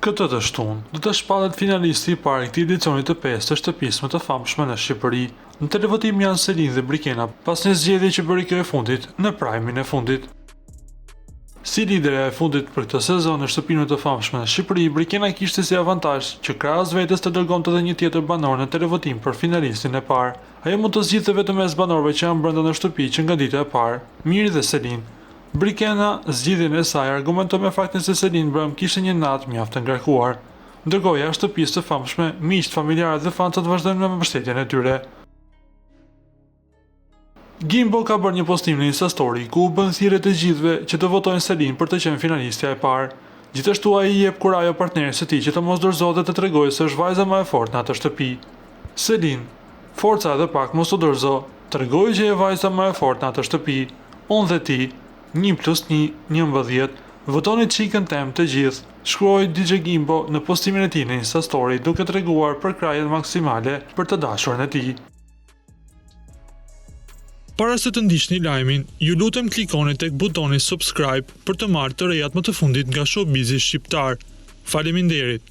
Këtë të shtunë, do të shpallet finalisti i parë i këtij edicioni të 5 të shtëpisë më të famshme në Shqipëri. Në televotim janë Selin dhe Brikena, pas një zgjedhje që bëri kjo e fundit në prajmin e fundit. Si liderja e fundit për këtë sezon në shtëpinë më të famshme në Shqipëri, Brikena kishte si avantazh që krahas vetes të dërgonte edhe një tjetër banor në televotim për finalistin e parë. Ajo mund të zgjidhte vetëm mes banorëve që janë brenda në shtëpi që nga dita e parë, Miri dhe Selin. Brikena zgjidhjen e saj argumentoi me faktin se Selin Brëm kishte një natë mjaft të ngarkuar, ndërkohë jashtë shtëpisë të famshme, miqt, familjarët dhe fanët vazhdojnë me mbështetjen e tyre. Gimbo ka bërë një postim në Instastory ku u bën thirrje të gjithëve që të votojnë Selin për të qenë finalistja e parë. Gjithashtu ai i jep kurajo partnerit së tij që të mos dorëzohet dhe të tregojë se është vajza më e fortë në atë shtëpi. Selin, forca edhe pak mos u dorëzo, tregoj që je vajza më e fortë në atë shtëpi. Unë dhe ti, 1+1 11. Votoni çikën tem të gjithë, shkruaj DJ Gimbo në postimin e tij në Instastory duke treguar për krajet maksimale për të dashurën e tij. Para se të ndiqni lajmin, ju lutem klikoni tek butoni subscribe për të marrë të rejat më të fundit nga showbizi shqiptar. Faleminderit.